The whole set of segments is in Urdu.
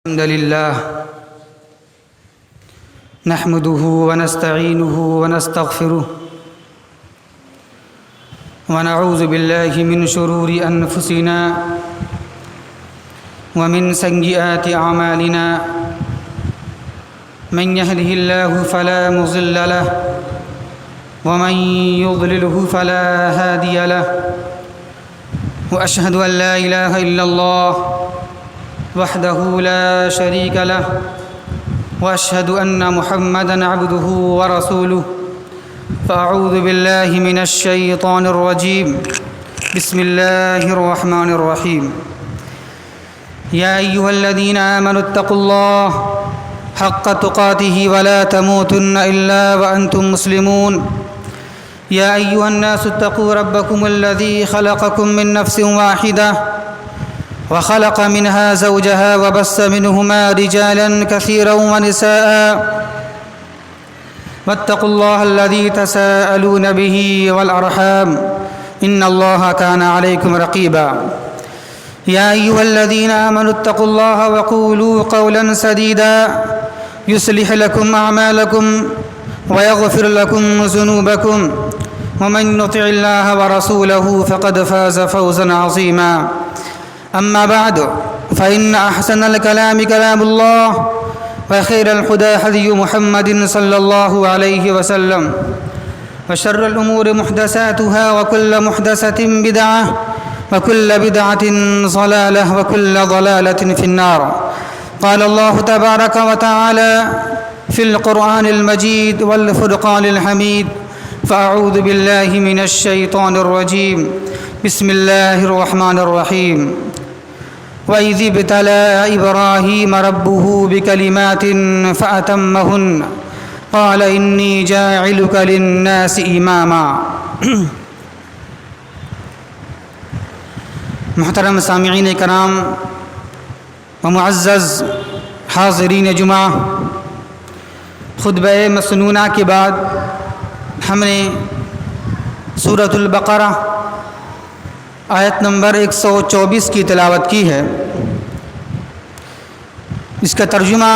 الحمد لله نحمده ونستعينه ونستغفره ونعوذ بالله من شرور أنفسنا ومن سيئات أعمالنا من يهده الله فلا مضل له ومن يضلله فلا هادي له وأشهد أن لا إله إلا الله وحده لا شريك له وأشهد أن محمدًا عبده ورسوله فأعوذ بالله من الشيطان الرجيم بسم الله الرحمن الرحيم يا أيها الذين آمنوا اتقوا الله حق تقاته ولا تموتن إلا وأنتم مسلمون يا أيها الناس اتقوا ربكم الذي خلقكم من نفس واحدة وخلق منها زوجها وبث منهما رجالا كثيرا ونساء واتقوا الله الذي تساءلون به والأرحام إن الله كان عليكم رقيبا يا أيها الذين آمنوا اتقوا الله وقولوا قولا سديدا يصلح لكم أعمالكم ويغفر لكم ذنوبكم ومن يطع الله ورسوله فقد فاز فوزا عظيما أما بعد فإن أحسن الكلام كلام الله وخير الهدى هدي محمد صلى الله عليه وسلم وشر الأمور محدثاتها وكل محدثة بدعة وكل بدعة ضلالة وكل ضلالة في النار قال الله تبارك وتعالى في القرآن المجيد والفرقان الحميد فأعوذ بالله من الشيطان الرجيم بسم الله الرحمن الرحيم وَإِذِ ابْتَلَىٰ إِبْرَاهِيمَ رَبُّهُ بِكَلِمَاتٍ فَأَتَمَّهُنَّ قَالَ إِنِّي جَاعِلُكَ لِلنَّاسِ إِمَامًا محترم سامعین کرام و معزز حاضرین جمعہ، خطبہ مسنونہ کے بعد ہم نے سورۃ البقرہ آیت نمبر 124 کی تلاوت کی ہے۔ اس کا ترجمہ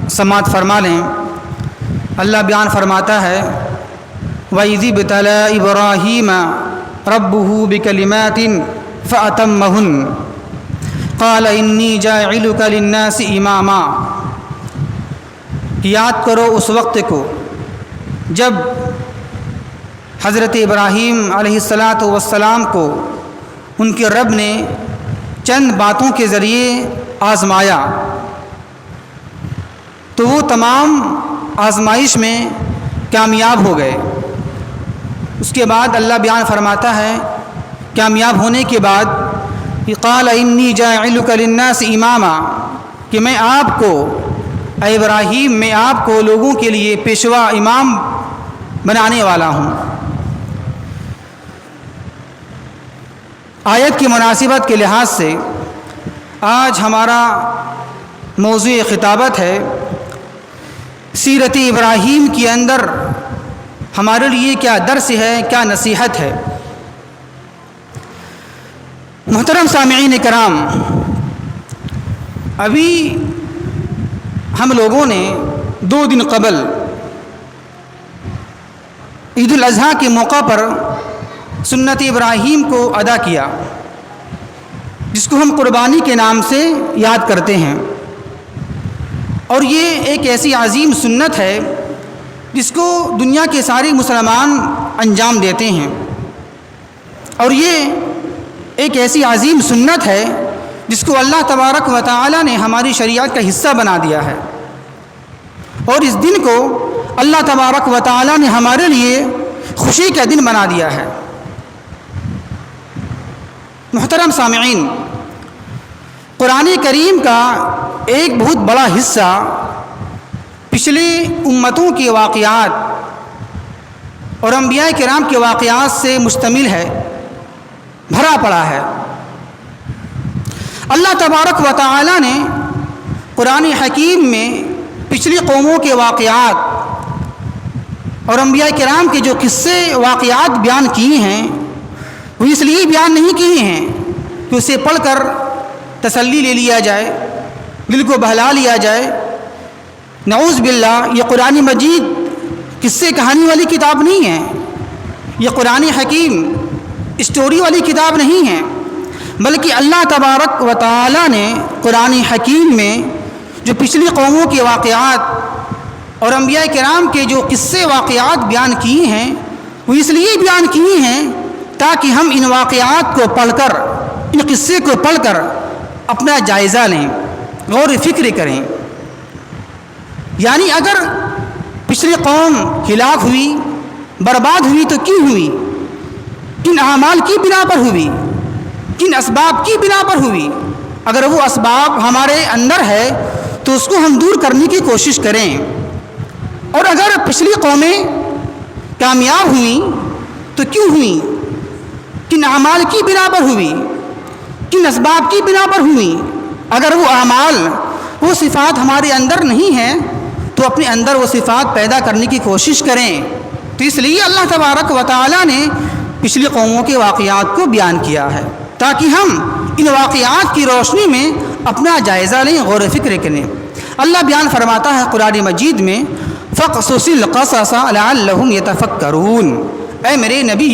سماعت فرما لیں۔ اللہ بیان فرماتا ہے وَإِذِ ابْتَلَىٰ إِبْرَاهِيمَ رَبُّهُ بِكَلِمَاتٍ فَأَتَمَّهُنَّ قَالَ إِنِّي جَاعِلُكَ لِلنَّاسِ إِمَامًا۔ یاد کرو اس وقت کو جب حضرت ابراہیم علیہ السلام کو ان کے رب نے چند باتوں کے ذریعے آزمایا، تو وہ تمام آزمائش میں کامیاب ہو گئے۔ اس کے بعد اللہ بیان فرماتا ہے کامیاب ہونے کے بعد قال انی جاعلک للناس اماما، کہ میں آپ کو اے ابراہیم میں آپ کو لوگوں کے لیے پیشوا امام بنانے والا ہوں۔ آیت کی مناسبت کے لحاظ سے آج ہمارا موضوع خطابت ہے سیرت ابراہیم کے اندر ہمارے لیے کیا درس ہے، کیا نصیحت ہے۔ محترم سامعین کرام، ابھی ہم لوگوں نے 2 دن قبل عید الاضحیٰ کے موقع پر سنت ابراہیم کو ادا کیا، جس کو ہم قربانی کے نام سے یاد کرتے ہیں، اور یہ ایک ایسی عظیم سنت ہے جس کو دنیا کے سارے مسلمان انجام دیتے ہیں، اور یہ ایک ایسی عظیم سنت ہے جس کو اللہ تبارک و تعالی نے ہماری شریعت کا حصہ بنا دیا ہے، اور اس دن کو اللہ تبارک و تعالی نے ہمارے لیے خوشی کا دن بنا دیا ہے۔ محترم سامعین، قرآن کریم کا ایک بہت بڑا حصہ پچھلی امتوں کے واقعات اور انبیاء کرام کے واقعات سے مشتمل ہے، بھرا پڑا ہے۔ اللہ تبارک و تعالی نے قرآن حکیم میں پچھلی قوموں کے واقعات اور انبیاء کرام کے جو قصے واقعات بیان کیے ہیں، وہ اس لیے بیان نہیں کیے ہیں کہ اسے پڑھ کر تسلی لے لیا جائے دل کو بہلا لیا جائے۔ نعوذ باللہ، یہ قرآن مجید قصے کہانی والی کتاب نہیں ہے، یہ قرآن حکیم اسٹوری والی کتاب نہیں ہے، بلکہ اللہ تبارک و تعالی نے قرآن حکیم میں جو پچھلی قوموں کے واقعات اور انبیاء کرام کے جو قصے واقعات بیان کیے ہیں، وہ اس لیے بیان کیے ہیں تاکہ ہم ان واقعات کو پڑھ کر، ان قصے کو پڑھ کر اپنا جائزہ لیں، غور و فکر کریں۔ یعنی اگر پچھلی قوم ہلاک ہوئی، برباد ہوئی تو کیوں ہوئی؟ کن اعمال کی بنا پر ہوئی؟ کن اسباب کی بنا پر ہوئی؟ اگر وہ اسباب ہمارے اندر ہے تو اس کو ہم دور کرنے کی کوشش کریں۔ اور اگر پچھلی قومیں کامیاب ہوئیں تو کیوں ہوئیں؟ کن اعمال کی بنا پر ہوئی؟ کن اسباب کی بنا پر ہوئی؟ اگر وہ اعمال، وہ صفات ہمارے اندر نہیں ہیں تو اپنے اندر وہ صفات پیدا کرنے کی کوشش کریں۔ تو اس لیے اللہ تبارک و تعالی نے پچھلی قوموں کے واقعات کو بیان کیا ہے تاکہ ہم ان واقعات کی روشنی میں اپنا جائزہ لیں، غور و فکر کریں۔ اللہ بیان فرماتا ہے قرآن مجید میں فَقْصُصِ الْقَصَصَ لَعَلَّهُمْ يَتَفَكَّرُونَ، اے میرے نبی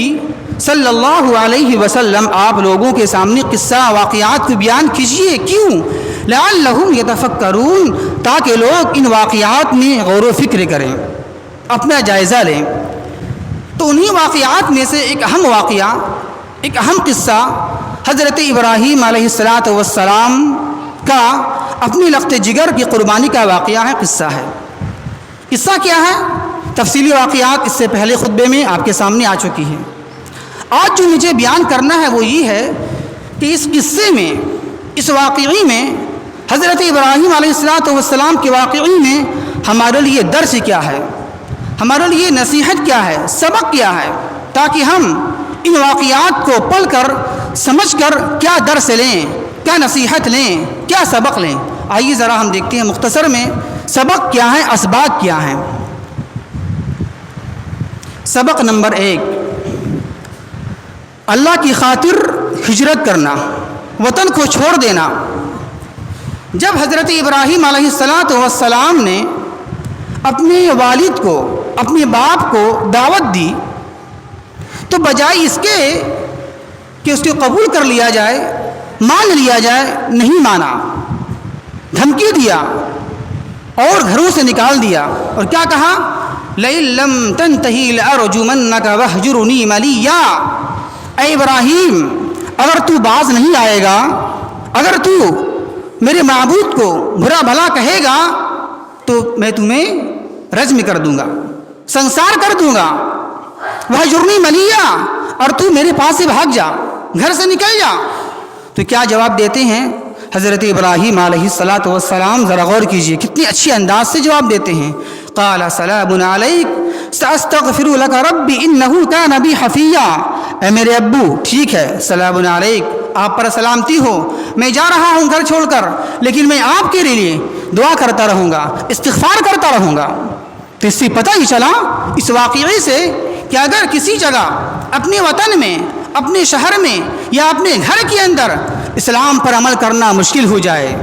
صلی اللہ علیہ وسلم، آپ لوگوں کے سامنے قصہ واقعات کو بیان کیجیے۔ کیوں؟ لَعَلَّهُمْ يَتَفَكَّرُونَ، تاکہ لوگ ان واقعات میں غور و فکر کریں، اپنا جائزہ لیں۔ تو انہی واقعات میں سے ایک اہم واقعہ، ایک اہم قصہ حضرت ابراہیم علیہ السلام کا اپنی لخت جگر کی قربانی کا واقعہ ہے، قصہ ہے۔ قصہ کیا ہے؟ تفصیلی واقعات اس سے پہلے خطبے میں آپ کے سامنے آ چکی ہیں۔ آج جو مجھے بیان کرنا ہے وہ یہ ہے کہ اس قصے میں، اس واقعی میں، حضرت ابراہیم علیہ السلام کے واقعی میں ہمارے لیے درس کیا ہے، ہمارے لیے نصیحت کیا ہے، سبق کیا ہے، تاکہ ہم ان واقعات کو پڑھ کر، سمجھ کر کیا درس لیں، کیا نصیحت لیں، کیا سبق لیں۔ آئیے ذرا ہم دیکھتے ہیں مختصر میں سبق کیا ہے، اسباق کیا ہیں۔ سبق نمبر 1، اللہ کی خاطر ہجرت کرنا، وطن کو چھوڑ دینا۔ جب حضرت ابراہیم علیہ السلام نے اپنے والد کو، اپنے باپ کو دعوت دی تو بجائے اس کے کہ اس کو قبول کر لیا جائے، مان لیا جائے، نہیں مانا، دھمکی دیا اور گھروں سے نکال دیا۔ اور کیا کہا؟ لَئِن لَّمْ تَنْتَهِ لَأَرْجُمَنَّكَ وَاهْجُرْنِي مَلِيًّا، اے ابراہیم اگر تو باز نہیں آئے گا، اگر تو میرے معبود کو برا بھلا کہے گا تو میں تمہیں رجم کر دوں گا، سنسار کر دوں گا۔ وَاهْجُرْنِي مَلِيًّا، اور تو میرے پاس سے بھاگ جا، گھر سے نکل جا۔ تو کیا جواب دیتے ہیں حضرت ابراہیم علیہ السلام؟ ذرا غور کیجئے، کتنے اچھے انداز سے جواب دیتے ہیں۔ قال سلام علیک ساستغفر لک ربی انہ کان بی حفیا، اے میرے ابو ٹھیک ہے، سلام علیک، آپ پر سلامتی ہو، میں جا رہا ہوں گھر چھوڑ کر، لیکن میں آپ کے لیے دعا کرتا رہوں گا، استغفار کرتا رہوں گا۔ تو اس سے پتہ ہی چلا اس واقعے سے کہ اگر کسی جگہ، اپنے وطن میں، اپنے شہر میں یا اپنے گھر کے اندر اسلام پر عمل کرنا مشکل ہو جائے،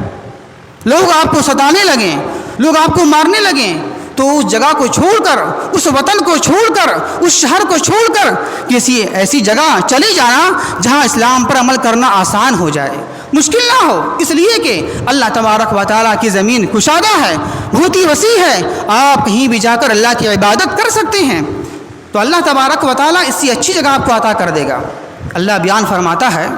لوگ آپ کو ستانے لگیں، لوگ آپ کو مارنے لگیں، تو اس جگہ کو چھوڑ کر، اس وطن کو چھوڑ کر، اس شہر کو چھوڑ کر کسی ایسی جگہ چلے جانا جہاں اسلام پر عمل کرنا آسان ہو جائے، مشکل نہ ہو، اس لیے کہ اللہ تبارک و تعالیٰ کی زمین کشادہ ہے، بہت ہی وسیع ہے، آپ کہیں بھی جا کر اللہ کی عبادت کر سکتے ہیں۔ تو اللہ تبارک و تعالیٰ اس سے اچھی جگہ آپ کو عطا کر دے گا۔ اللہ بیان فرماتا ہے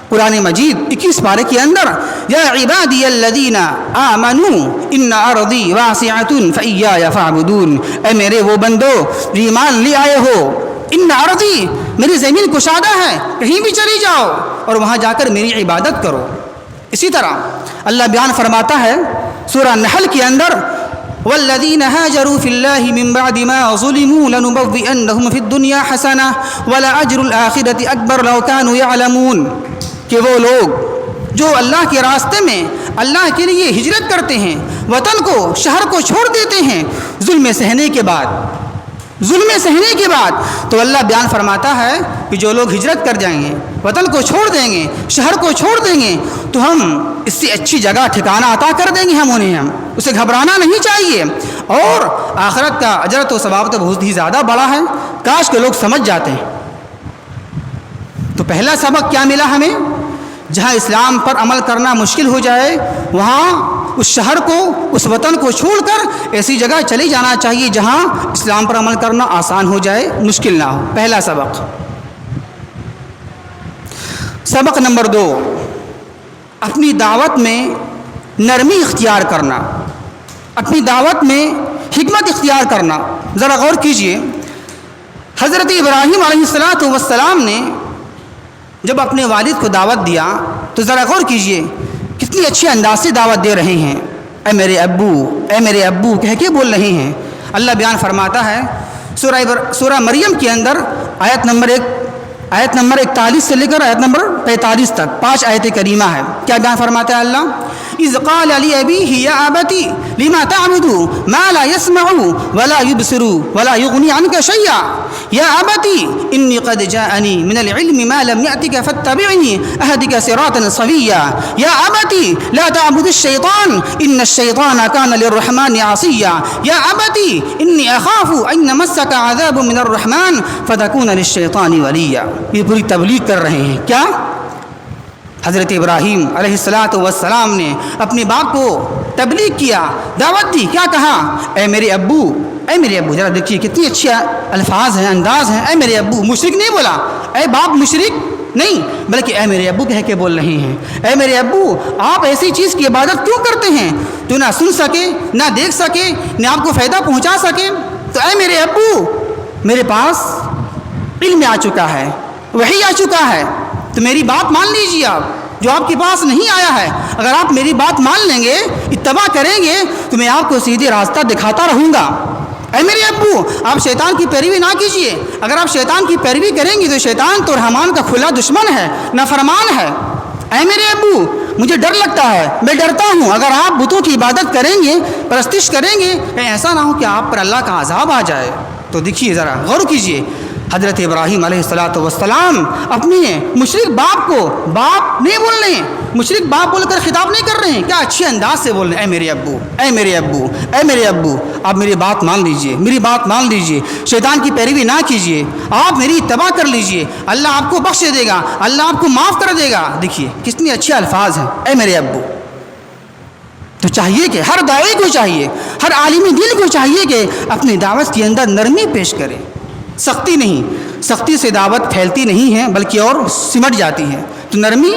قرآن مجید 21 پارے کے اندر، یا عبادی الذین آمنوا ان ارضی واسعۃ فایای فاعبدون، اے میرے وہ بندو جو ایمان لے آئے ہو، ان ارضی، میری زمین کشادہ ہے، کہیں بھی چلی جاؤ اور وہاں جا کر میری عبادت کرو۔ اسی طرح اللہ بیان فرماتا ہے سورہ نحل کے اندر، والذین هاجروا فی اللہ من بعد ما ظلموا لنبوئنہم فی الدنیا حسنہ ولأجر الآخرۃ اکبر لو کانوا یعلمون، کہ وہ لوگ جو اللہ کے راستے میں اللہ کے لیے ہجرت کرتے ہیں، وطن کو، شہر کو چھوڑ دیتے ہیں ظلم سہنے کے بعد، ظلم سہنے کے بعد تو اللہ بیان فرماتا ہے کہ جو لوگ ہجرت کر جائیں گے، وطن کو چھوڑ دیں گے، شہر کو چھوڑ دیں گے، تو ہم اس سے اچھی جگہ ٹھکانہ عطا کر دیں گے ہم انہیں، اسے گھبرانا نہیں چاہیے، اور آخرت کا اجر و ثواب تو بہت ہی زیادہ بڑا ہے، کاش کے لوگ سمجھ جاتے ہیں۔ تو پہلا سبق کیا ملا ہمیں؟ جہاں اسلام پر عمل کرنا مشکل ہو جائے وہاں اس شہر کو، اس وطن کو چھوڑ کر ایسی جگہ چلی جانا چاہیے جہاں اسلام پر عمل کرنا آسان ہو جائے، مشکل نہ ہو۔ پہلا سبق۔ سبق نمبر 2، اپنی دعوت میں نرمی اختیار کرنا، اپنی دعوت میں حکمت اختیار کرنا۔ ذرا غور کیجئے، حضرت ابراہیم علیہ السلام نے جب اپنے والد کو دعوت دیا تو ذرا غور کیجئے کتنی اچھے انداز سے دعوت دے رہے ہیں، اے میرے ابو، اے میرے ابو کہہ کے بول رہے ہیں۔ اللہ بیان فرماتا ہے سورہ مریم کے اندر آیت نمبر 41 سے لے کر آیت نمبر 45 تک 5 آیت کریمہ ہے۔ کیا بیان فرماتا ہے اللہ؟ اذ قال لأبيه يا أبت لما تعبد ما لا يسمع ولا يبصر ولا يغني عنك شيئا يا أبت إني قد جاءني من العلم ما لم يأتك فاتبعني أهدك صراطا سويا يا أبت لا تعبد الشيطان إن الشيطان كان للرحمن عصيا يا أبت إني أخاف أن يمسك عذاب من الرحمن فتكون للشيطان وليا۔ یہ پوری تبلیغ کر رہے ہیں۔ کیا؟ حضرت ابراہیم علیہ السلام نے اپنے باپ کو تبلیغ کیا، دعوت دی۔ کیا کہا؟ اے میرے ابو، اے میرے ابو۔ ذرا دیکھیے کتنی اچھی الفاظ ہیں، انداز ہیں۔ اے میرے ابو، مشرک نہیں بولا، اے باپ مشرک نہیں، بلکہ اے میرے ابو کہہ کے بول رہے ہیں۔ اے میرے ابو، آپ ایسی چیز کی عبادت کیوں کرتے ہیں جو نہ سن سکے، نہ دیکھ سکے، نہ آپ کو فائدہ پہنچا سکے؟ تو اے میرے ابو، میرے پاس علم آ چکا ہے، وحی آ چکا ہے، تو میری بات مان لیجیے آپ، جو آپ کے پاس نہیں آیا ہے۔ اگر آپ میری بات مان لیں گے، اتباع کریں گے، تو میں آپ کو سیدھے راستہ دکھاتا رہوں گا۔ اے میرے ابو، آپ شیطان کی پیروی نہ کیجیے۔ اگر آپ شیطان کی پیروی کریں گے تو شیطان تو رحمان کا کھلا دشمن ہے، نافرمان ہے۔ اے میرے ابو، مجھے ڈر لگتا ہے، میں ڈرتا ہوں اگر آپ بتوں کی عبادت کریں گے، پرستش کریں گے، ایسا نہ ہو کہ آپ پر اللہ کا عذاب آ جائے۔ تو دیکھیے، ذرا غور کیجیے، حضرت ابراہیم علیہ السلام اپنے مشرک باپ کو باپ نہیں بول رہے ہیں، مشرک باپ بول کر خطاب نہیں کر رہے ہیں، کیا اچھے انداز سے بول رہے ہیں، اے میرے ابو، اے میرے ابو، اے میرے ابو، آپ میری بات مان لیجئے، میری بات مان لیجئے، شیطان کی پیروی نہ کیجئے، آپ میری اتباع کر لیجئے، اللہ آپ کو بخش دے گا، اللہ آپ کو معاف کر دے گا۔ دیکھیے کتنے اچھے الفاظ ہیں، اے میرے ابو۔ تو چاہیے کہ ہر داعی کو چاہیے، ہر عالم دین کو چاہیے کہ اپنی دعوت کے اندر نرمی پیش کرے، سختی نہیں۔ سختی سے دعوت پھیلتی نہیں ہے بلکہ اور سمٹ جاتی ہے۔ تو نرمی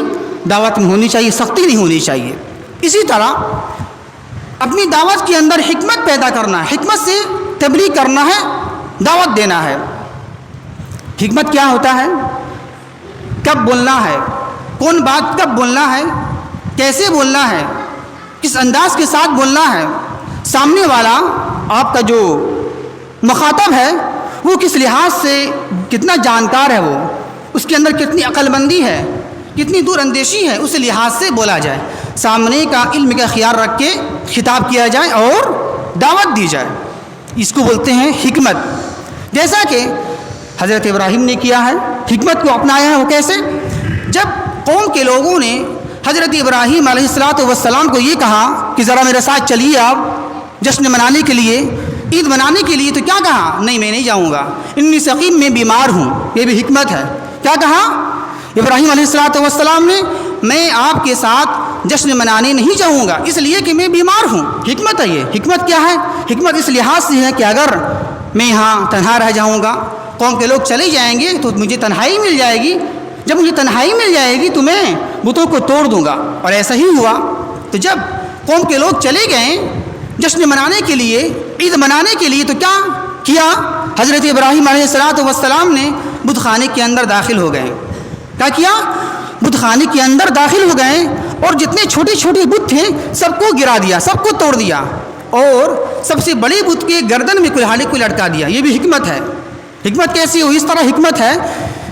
دعوت میں ہونی چاہیے، سختی نہیں ہونی چاہیے۔ اسی طرح اپنی دعوت کے اندر حکمت پیدا کرنا ہے، حکمت سے تبلیغ کرنا ہے، دعوت دینا ہے۔ حکمت کیا ہوتا ہے؟ کب بولنا ہے، کون بات کب بولنا ہے، کیسے بولنا ہے، کس انداز کے ساتھ بولنا ہے، سامنے والا آپ کا جو مخاطب ہے وہ کس لحاظ سے کتنا جانکار ہے، وہ اس کے اندر کتنی عقل مندی ہے، کتنی دور اندیشی ہے، اس لحاظ سے بولا جائے، سامنے کا علم کا خیال رکھ کے خطاب کیا جائے اور دعوت دی جائے۔ اس کو بولتے ہیں حکمت۔ جیسا کہ حضرت ابراہیم نے کیا ہے، حکمت کو اپنایا ہے۔ وہ کیسے؟ جب قوم کے لوگوں نے حضرت ابراہیم علیہ السلام کو یہ کہا کہ ذرا میرے ساتھ چلیے آپ جشن منانے کے لیے، عید منانے کے لیے، تو کیا کہا؟ نہیں، میں نہیں جاؤں گا، انی سقیم، میں بیمار ہوں۔ یہ بھی حکمت ہے۔ کیا کہا ابراہیم علیہ السلام نے؟ میں آپ کے ساتھ جشن منانے نہیں جاؤں گا اس لیے کہ میں بیمار ہوں۔ حکمت ہے یہ۔ حکمت کیا ہے؟ حکمت اس لحاظ سے ہے کہ اگر میں یہاں تنہا رہ جاؤں گا، قوم کے لوگ چلے جائیں گے تو مجھے تنہائی مل جائے گی، جب مجھے تنہائی مل جائے گی تو میں بتوں کو توڑ دوں گا۔ اور ایسا ہی ہوا۔ تو جب قوم کے لوگ چلے گئے جشن منانے کے لیے، عید منانے کے لیے، تو کیا کیا؟ حضرت ابراہیم علیہ السلام نے بت خانے کے اندر داخل ہو گئے۔ کیا کیا؟ بت خانے کے اندر داخل ہو گئے اور جتنے چھوٹے چھوٹے بت تھے سب کو گرا دیا، سب کو توڑ دیا، اور سب سے بڑے بت کے گردن میں کلہاڑی کو لٹکا دیا۔ یہ بھی حکمت ہے۔ حکمت کیسی ہو؟ اس طرح حکمت ہے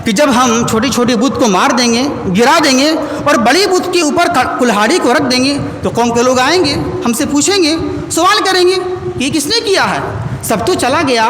کہ جب ہم چھوٹے چھوٹے بت کو مار دیں گے، گرا دیں گے، اور بڑی بت کے اوپر کلہاڑی کو رکھ دیں گے، تو قوم کے لوگ آئیں گے، ہم سے پوچھیں گے، سوال کریں گے کہ یہ کس نے کیا ہے؟ سب تو چلا گیا،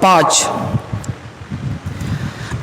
5,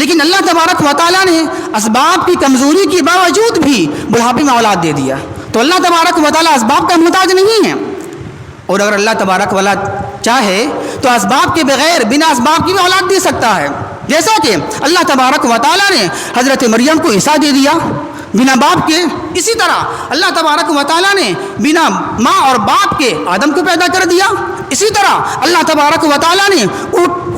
لیکن اللہ تبارک و تعالیٰ نے اسباب کی کمزوری کے باوجود بھی بڑھاپے میں اولاد دے دیا. تو اللہ تبارک و تعالیٰ اسباب کا محتاج نہیں ہے. اور اگر اللہ تبارک و تعالیٰ چاہے تو اسباب کے بغیر بنا اسباب کی بھی اولاد دے سکتا ہے. جیسا کہ اللہ تبارک و تعالیٰ نے حضرت مریم کو عیسیٰ دے دیا بنا باپ کے. اسی طرح اللہ تبارک و تعالیٰ نے بنا ماں اور باپ کے آدم کو پیدا کر دیا. اسی طرح اللہ تبارک و تعالیٰ نے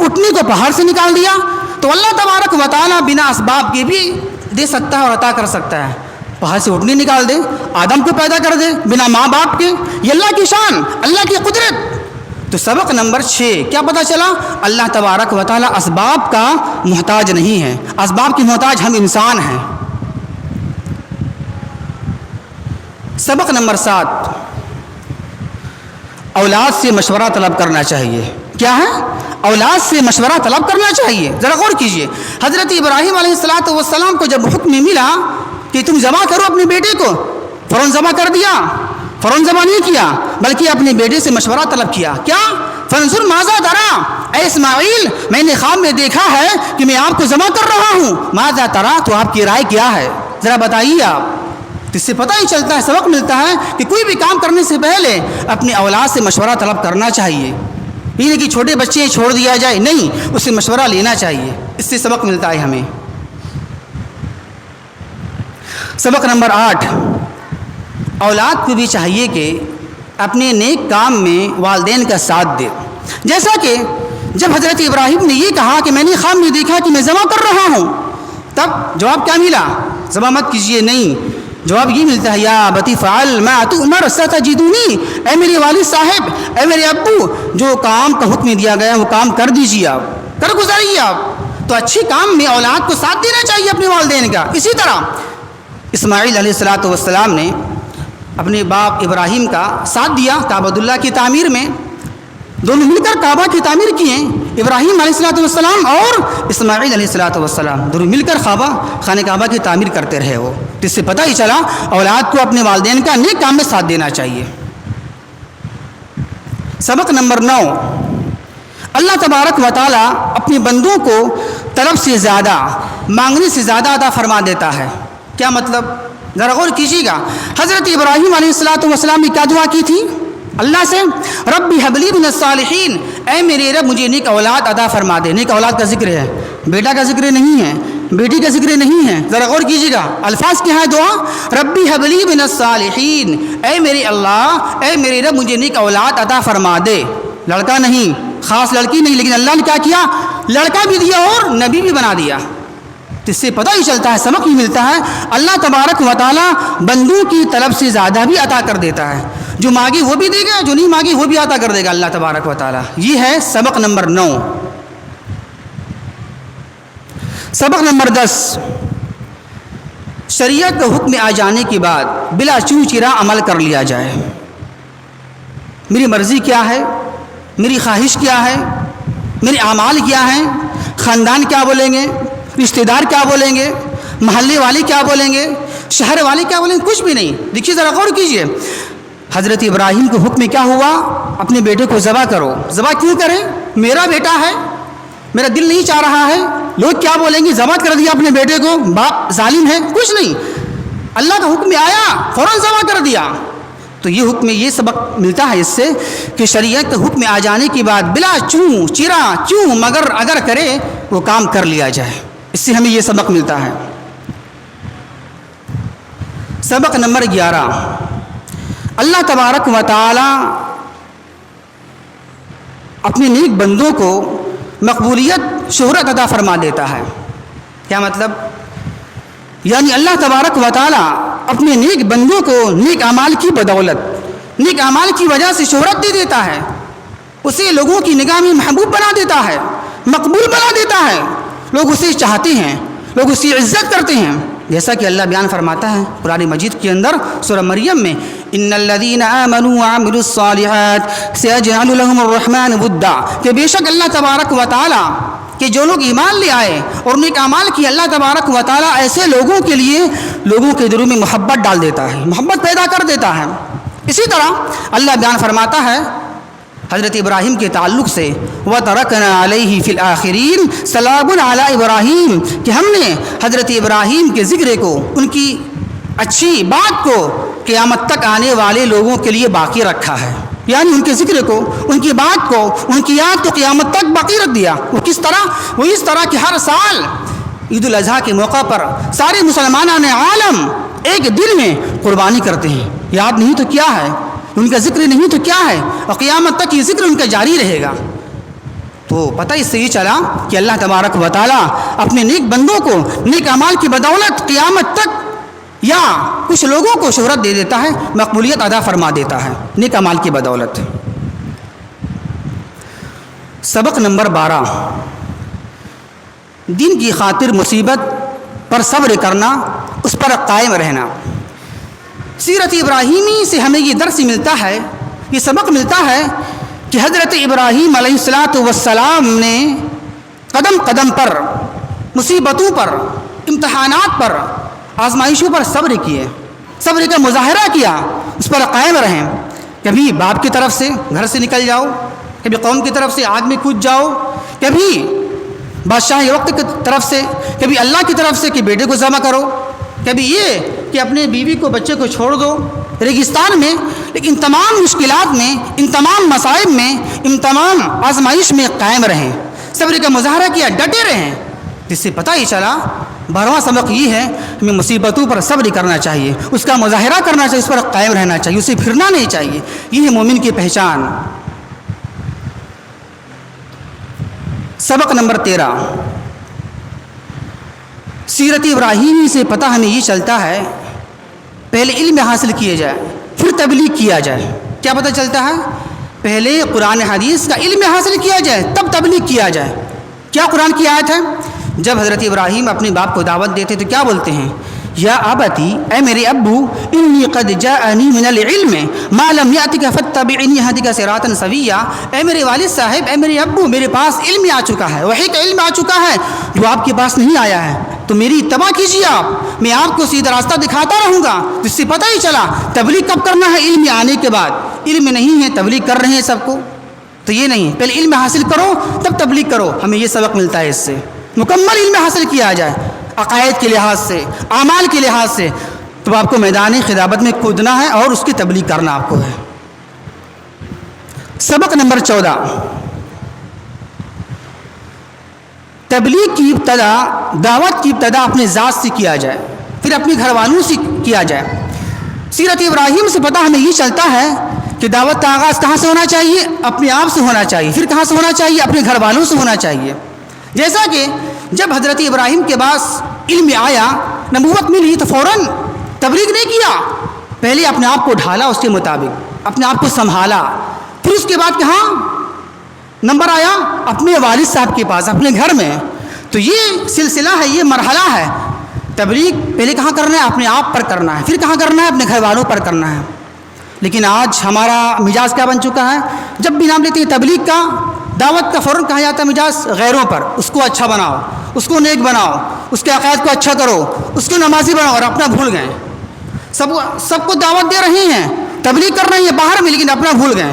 اٹھنے کو پہاڑ سے نکال دیا. تو اللہ تبارک و تعالیٰ بنا اسباب کے بھی دے سکتا ہے اور عطا کر سکتا ہے. پہاڑ سے اٹھنے نکال دے, آدم کو پیدا کر دے بنا ماں باپ کے. یہ اللہ کی شان, اللہ کی قدرت. تو سبق نمبر 6 کیا پتہ چلا؟ اللہ تبارک و تعالیٰ اسباب کا محتاج نہیں ہے. اسباب کے محتاج ہم انسان ہیں. سبق نمبر 7 اولاد سے مشورہ طلب کرنا چاہیے. کیا ہے؟ اولاد سے مشورہ طلب کرنا چاہیے. ذرا غور کیجئے, حضرت ابراہیم علیہ السلام کو جب حکم ملا کہ تم ذبح کرو اپنے بیٹے کو, فوراً ذبح کر دیا. فوراً ذبح نہیں کیا بلکہ اپنے بیٹے سے مشورہ طلب کیا. کیا؟ فانظر ماذا ترى, اے اسماعیل میں نے خواب میں دیکھا ہے کہ میں آپ کو ذبح کر رہا ہوں. ماذا ترى, تو آپ کی رائے کیا ہے, ذرا بتائیے آپ. اس سے پتہ ہی چلتا ہے, سبق ملتا ہے کہ کوئی بھی کام کرنے سے پہلے اپنی اولاد سے مشورہ طلب کرنا چاہیے. یہ نہیں کہ چھوٹے بچے چھوڑ دیا جائے, نہیں, اس سے مشورہ لینا چاہیے. اس سے سبق ملتا ہے ہمیں. سبق نمبر 8 اولاد کو بھی چاہیے کہ اپنے نیک کام میں والدین کا ساتھ دے. جیسا کہ جب حضرت ابراہیم نے یہ کہا کہ میں نے خواب میں دیکھا کہ میں ذبح کر رہا ہوں, تب جواب کیا ملا؟ ذبح مت کیجیے, نہیں. جواب یہ ملتا ہے یا ابتی فعل ما تؤمر ستجدنی, اے میرے والد صاحب, اے میرے ابو, جو کام کا حکم دیا گیا وہ کام کر دیجیے, آپ کر گزاریے آپ. تو اچھے کام میں اولاد کو ساتھ دینا چاہیے اپنے والدین کا. اسی طرح اسماعیل علیہ السلام نے اپنے باپ ابراہیم کا ساتھ دیا کعبۃ اللہ کی تعمیر میں. دونوں مل کر کعبہ کی تعمیر کیے, ابراہیم علیہ السلام اور اسماعیل علیہ السلام دونوں مل کر خانہ کعبہ کی تعمیر کرتے رہے. وہ جس سے پتہ ہی چلا اولاد کو اپنے والدین کا نیک کام میں ساتھ دینا چاہیے. سبق نمبر 9 اللہ تبارک و تعالیٰ اپنے بندوں کو طلب سے زیادہ, مانگنے سے زیادہ عطا فرما دیتا ہے. کیا مطلب؟ ذرا غور کیجیے گا. حضرت ابراہیم علیہ السلام نے کیا دعا کی تھی اللہ سے؟ ربی حب لی من الصالحین, اے میرے رب مجھے نیک اولاد عطا فرما دے. نیک اولاد کا ذکر ہے, بیٹا کا ذکر نہیں ہے, بیٹی کا ذکر نہیں ہے. ذرا غور کیجیے گا, الفاظ کیا ہے دعا؟ ربی حب لی من الصالحین, اے میرے اللہ, اے میرے رب مجھے نیک اولاد عطا فرما دے. لڑکا نہیں, خاص لڑکی نہیں, لیکن اللہ نے کیا کیا؟ لڑکا بھی دیا اور نبی بھی بنا دیا. اس سے پتہ ہی چلتا ہے, سبق ہی ملتا ہے, اللہ تبارک و تعالیٰ بندوں کی طلب سے زیادہ بھی عطا کر دیتا ہے. جو مانگی وہ بھی دے گا, جو نہیں مانگی وہ بھی عطا کر دے گا اللہ تبارک و تعالیٰ. یہ ہے سبق نمبر 9. سبق نمبر 10 شریعت کا حکم آ جانے کے بعد بلا چوں چرا عمل کر لیا جائے. میری مرضی کیا ہے, میری خواہش کیا ہے, میرے اعمال کیا ہیں, خاندان کیا بولیں گے, رشتہ دار کیا بولیں گے, محلے والے کیا بولیں گے, شہر والے کیا بولیں گے, کچھ بھی نہیں. دیکھیے ذرا غور کیجیے, حضرت ابراہیم کو حکم کیا ہوا؟ اپنے بیٹے کو ذبح کرو. ذبح کیوں کریں؟ میرا بیٹا ہے, میرا دل نہیں چاہ رہا ہے, لوگ کیا بولیں گے, ذبح کر دیا اپنے بیٹے کو, باپ ظالم ہے, کچھ نہیں. اللہ کا حکم آیا, فوراً ذبح کر دیا. تو یہ حکم, یہ سبق ملتا ہے اس سے کہ شریعت کا حکم آ جانے کے بعد بلا چوں چرا کیوں مگر اگر کرے وہ کام کر لیا جائے. اس سے ہمیں یہ سبق ملتا ہے. سبق نمبر 11 اللہ تبارک و تعالی اپنے نیک بندوں کو مقبولیت شہرت عطا فرما دیتا ہے. کیا مطلب؟ یعنی اللہ تبارک و تعالی اپنے نیک بندوں کو نیک اعمال کی بدولت, نیک اعمال کی وجہ سے شہرت دے دیتا ہے. اسے لوگوں کی نگاہ میں محبوب بنا دیتا ہے, مقبول بنا دیتا ہے. لوگ اسے چاہتے ہیں, لوگ اس کی عزت کرتے ہیں. جیسا کہ اللہ بیان فرماتا ہے قرآن مجید کے اندر سورہ مریم میں, ان الذین آمنوا وعملوا الصالحات سیجعل لهم الرحمن ودا, کہ بے شک اللہ تبارک و تعالی کہ جو لوگ ایمان لے آئے اور نیک اعمال کی, اللہ تبارک و تعالی ایسے لوگوں کے لیے لوگوں کے دلوں میں محبت ڈال دیتا ہے, محبت پیدا کر دیتا ہے. اسی طرح اللہ بیان فرماتا ہے حضرت ابراہیم کے تعلق سے وَتَرَكْنَا عَلَيْهِ فِي الْآخِرِينَ سَلَامٌ عَلَىٰ ابراہیم کہ ہم نے حضرت ابراہیم کے ذکر کو، ان کی اچھی بات کو قیامت تک آنے والے لوگوں کے لیے باقی رکھا ہے. یعنی ان کے ذکر کو، ان کی بات کو، ان کی یاد کو قیامت تک باقی رکھ دیا. وہ کس طرح؟ وہ اس طرح کہ ہر سال عید الاضحیٰ کے موقع پر سارے مسلمانان عالم ایک دن میں قربانی کرتے ہیں. یاد نہیں تو کیا ہے، ان کا ذکر نہیں تو کیا ہے، اور قیامت تک یہ ذکر ان کا جاری رہے گا. تو پتہ اس سے یہ چلا کہ اللہ تبارک و تعالیٰ اپنے نیک بندوں کو نیک اعمال کی بدولت قیامت تک یا کچھ لوگوں کو شہرت دے دیتا ہے، مقبولیت ادا فرما دیتا ہے نیک اعمال کی بدولت. سبق نمبر 12، دین کی خاطر مصیبت پر صبر کرنا، اس پر قائم رہنا. سیرت ابراہیمی سے ہمیں یہ درس ملتا ہے، یہ سبق ملتا ہے کہ حضرت ابراہیم علیہ السلام نے قدم قدم پر، مصیبتوں پر، امتحانات پر، آزمائشوں پر صبر کیے، صبر کا مظاہرہ کیا، اس پر قائم رہیں. کبھی باپ کی طرف سے گھر سے نکل جاؤ، کبھی قوم کی طرف سے آگ میں کود جاؤ، کبھی بادشاہ وقت کی طرف سے، کبھی اللہ کی طرف سے کہ بیٹے کو ذبح کرو، کبھی یہ کہ اپنے بیوی کو، بچے کو چھوڑ دو ریگستان میں. لیکن تمام مشکلات میں، ان تمام مصائب میں، ان تمام آزمائش میں قائم رہیں، صبر کا مظاہرہ کیا، ڈٹے رہیں. جس سے پتہ ہی چلا 12واں سبق یہ ہے، ہمیں مصیبتوں پر صبر کرنا چاہیے، اس کا مظاہرہ کرنا چاہیے، اس پر قائم رہنا چاہیے، اسے پھرنا نہیں چاہیے. یہ ہے مومن کی پہچان. سبق نمبر 13، سیرت ابراہیمی سے پتہ ہمیں یہ چلتا ہے، پہلے علم حاصل کیا جائے پھر تبلیغ کیا جائے. کیا پتہ چلتا ہے؟ پہلے قرآن حدیث کا علم حاصل کیا جائے تب تبلیغ کیا جائے. کیا قرآن کی آیت ہے؟ جب حضرت ابراہیم اپنے باپ کو دعوت دیتے تو کیا بولتے ہیں؟ یا ابتی، اے میرے ابو، انی قد جاءنی من العلم ما لم یأتک فاتبعنی اہدک صراطا سویا. اے میرے والد صاحب، اے میرے ابو، میرے پاس علم آ چکا ہے، وحی کا علم آ چکا ہے جو آپ کے پاس نہیں آیا ہے، تو میری اتباع کیجیے. آپ، میں آپ کو سیدھا راستہ دکھاتا رہوں گا. جس سے پتہ ہی چلا تبلیغ کب کرنا ہے؟ علم آنے کے بعد. علم نہیں ہے تبلیغ کر رہے ہیں سب کو، تو یہ نہیں، پہلے علم حاصل کرو تب تبلیغ کرو. ہمیں یہ سبق ملتا ہے، اس سے مکمل علم حاصل کیا جائے عقائد کے لحاظ سے، اعمال کے لحاظ سے، تو آپ کو میدان خدابت میں کودنا ہے اور اس کی تبلیغ کرنا آپ کو ہے. سبق نمبر 14، تبلیغ کی ابتدا، دعوت کی ابتدا اپنے ذات سے کیا جائے، پھر اپنے گھر والوں سے کیا جائے. سیرت ابراہیم سے پتہ ہمیں یہ چلتا ہے کہ دعوت کا آغاز کہاں سے ہونا چاہیے؟ اپنے آپ سے ہونا چاہیے. پھر کہاں سے ہونا چاہیے؟ اپنے گھر والوں سے ہونا چاہیے. جیسا کہ جب حضرت ابراہیم کے پاس علم آیا، نبوت ملی، تو فوراً تبلیغ نہیں کیا، پہلے اپنے آپ کو ڈھالا، اس کے مطابق اپنے آپ کو سنبھالا. پھر اس کے بعد کہاں نمبر آیا؟ اپنے والد صاحب کے پاس، اپنے گھر میں. تو یہ سلسلہ ہے، یہ مرحلہ ہے. تبلیغ پہلے کہاں کرنا ہے؟ اپنے آپ پر کرنا ہے. پھر کہاں کرنا ہے؟ اپنے گھر والوں پر کرنا ہے. لیکن آج ہمارا مزاج کیا بن چکا ہے؟ جب بھی نام لیتے ہیں تبلیغ کا، دعوت کا، فوراً کہا جاتا ہے مزاج غیروں پر. اس کو اچھا بناؤ، اس کو نیک بناؤ، اس کے عقائد کو اچھا کرو، اس کو نمازی بناؤ، اور اپنا بھول گئے. سب کو دعوت دے رہے ہیں، تبلیغ کر رہے ہیں باہر میں، لیکن اپنا بھول گئے.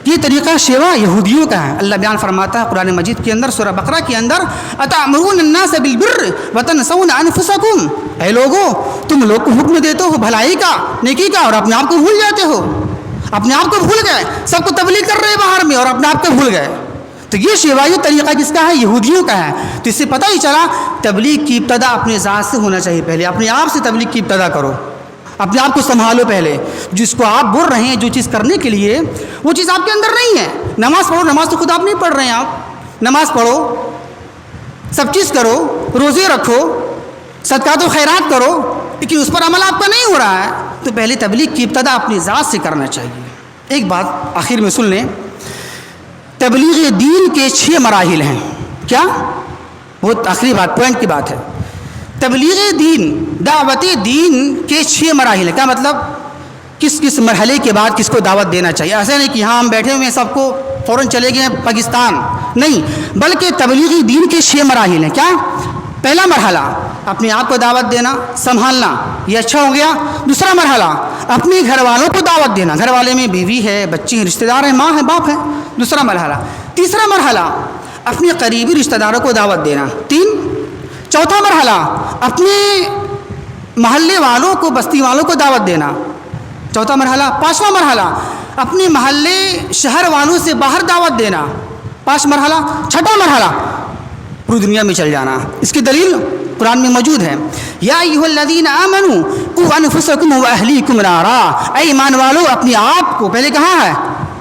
یہ طریقہ شیوا یہودیوں کا ہے. اللہ بیان فرماتا ہے قرآن مجید کے اندر، سورہ بقرہ کے اندر، اتأمرون الناس بالبر وتنسون انفسکم. اے لوگو، تم لوگ کو حکم دیتے ہو بھلائی کا، نیکی کا، اور اپنے آپ کو بھول جاتے ہو. اپنے آپ کو بھول گئے. سب کو تبلیغ کر رہے باہر میں اور اپنے آپ کو بھول گئے. تو یہ شیوائی طریقہ کس کا ہے؟ یہودیوں کا ہے. تو اس سے پتہ ہی چلا تبلیغ کی ابتدا اپنے ذات سے ہونا چاہیے. پہلے اپنے آپ سے تبلیغ کی ابتدا کرو، اپنے آپ کو سنبھالو. پہلے جس کو آپ بول رہے ہیں جو چیز کرنے کے لیے، وہ چیز آپ کے اندر نہیں ہے. نماز پڑھو، نماز تو خود آپ نہیں پڑھ رہے ہیں. آپ نماز پڑھو، سب چیز کرو، روزے رکھو، صدقات و خیرات کرو، لیکن اس پر عمل آپ کا نہیں ہو رہا ہے. تو پہلے تبلیغ کی ابتدا اپنی ذات سے کرنا چاہیے. ایک بات آخر میں سن لیں، تبلیغ دین کے 6 مراحل ہیں. کیا؟ بہت آخری بات، پوائنٹ کی بات ہے. تبلیغ دین، دعوت دین کے 6 مراحل ہیں. کیا مطلب؟ کس مرحلے کے بعد کس کو دعوت دینا چاہیے. ایسا نہیں کہ ہاں ہم بیٹھے ہوئے ہیں سب کو فوراً چلے گئے پاکستان، نہیں، بلکہ تبلیغ دین کے 6 مراحل ہیں. کیا؟ پہلا مرحلہ، اپنے آپ کو دعوت دینا، سنبھالنا، یہ اچھا ہو گیا۔ دوسرا مرحلہ اپنے گھر والوں کو دعوت دینا، گھر والے میں بیوی ہے، بچے ہیں، رشتہ دار ہیں، ماں ہے، باپ ہے، دوسرا مرحلہ۔ تیسرا مرحلہ اپنے قریبی رشتہ داروں کو دعوت دینا، 3۔ چوتھا مرحلہ اپنے محلے والوں کو، بستی والوں کو دعوت دینا، چوتھا مرحلہ۔ پانچواں مرحلہ اپنے محلے شہر والوں سے باہر دعوت دینا، 5 مرحلہ۔ چھٹا مرحلہ پوری دنیا میں چل جانا۔ اس کی دلیل قرآن میں موجود ہے، یا ایھا الذین آمنوا قوا انفسکم واہلیکم نارا، اے ایمان والو اپنے آپ کو، پہلے کہاں ہے،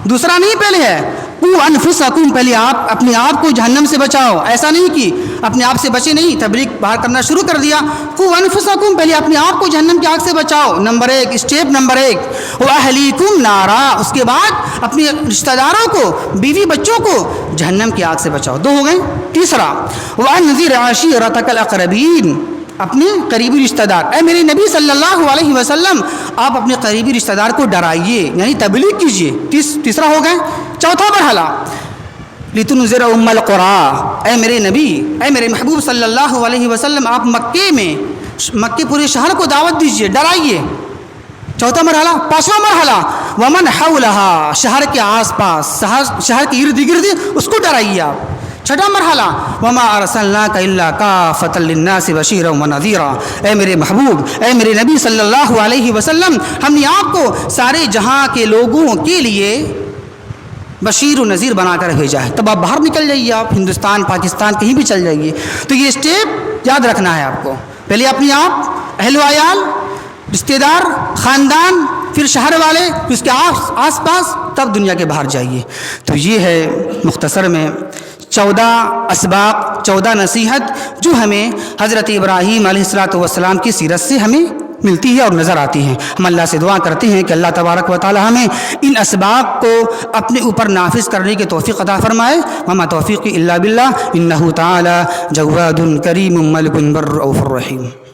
دوسرا نہیں پہلے ہے، قوا انفسکم، پہلے آپ اپنے آپ کو جہنم سے بچاؤ۔ ایسا نہیں کہ اپنے آپ سے بچے نہیں، تبلیغ باہر کرنا شروع کر دیا، قوا انفسکم، پہلے اپنے آپ کو جہنم کی آگ سے بچاؤ، نمبر 1، اسٹیپ نمبر 1۔ واہلیکم نارا، اس کے بعد اپنے رشتہ داروں کو، بیوی بچوں کو جہنم کی آگ سے بچاؤ، 2 ہو گئے۔ تیسرا وانذر عشیرتک الاقربین، اپنے قریبی رشتہ دار، اے میرے نبی صلی اللہ علیہ وسلم آپ اپنے قریبی رشتہ دار کو ڈرائیے، یعنی تبلیغ کیجیے، تیسرا ہو گئے۔ چوتھا مرحلہ لتنذر ام القری، اے میرے نبی، اے میرے محبوب صلی اللہ علیہ وسلم آپ مکے پورے شہر کو دعوت دیجیے، ڈرائیے، چوتھا مرحلہ۔ پانچواں مرحلہ ومن حولها، شہر کے آس پاس، شہر کے ارد گرد اس کو ڈرائیے آپ۔ چھٹا مرحلہ وما ارسلناک الا کافۃ للناس بشیرا ونذیرا، اے میرے محبوب، اے میرے نبی صلی اللہ علیہ وسلم ہم نے آپ کو سارے جہاں کے لوگوں کے لیے بشیر و نذیر بنا کر بھیجا ہے۔ تب آپ باہر نکل جائیے، آپ ہندوستان، پاکستان کہیں بھی چل جائیے۔ تو یہ اسٹیپ یاد رکھنا ہے آپ کو، پہلے اپنے آپ، اہل و عیال، رشتہ دار، خاندان، پھر شہر والے، پھر اس کے آس پاس، تب دنیا کے باہر جائیے۔ تو یہ ہے مختصر میں 14 اسباق، 14 نصیحت جو ہمیں حضرت ابراہیم علیہ السلام کی سیرت سے ہمیں ملتی ہے اور نظر آتی ہیں۔ ہم اللہ سے دعا کرتے ہیں کہ اللہ تبارک و تعالی ہمیں ان اسباق کو اپنے اوپر نافذ کرنے کی توفیق عطا فرمائے۔ وما توفیقی الا باللہ، انہ تعالی جواد کریم ملک بر رؤوف الرحیم۔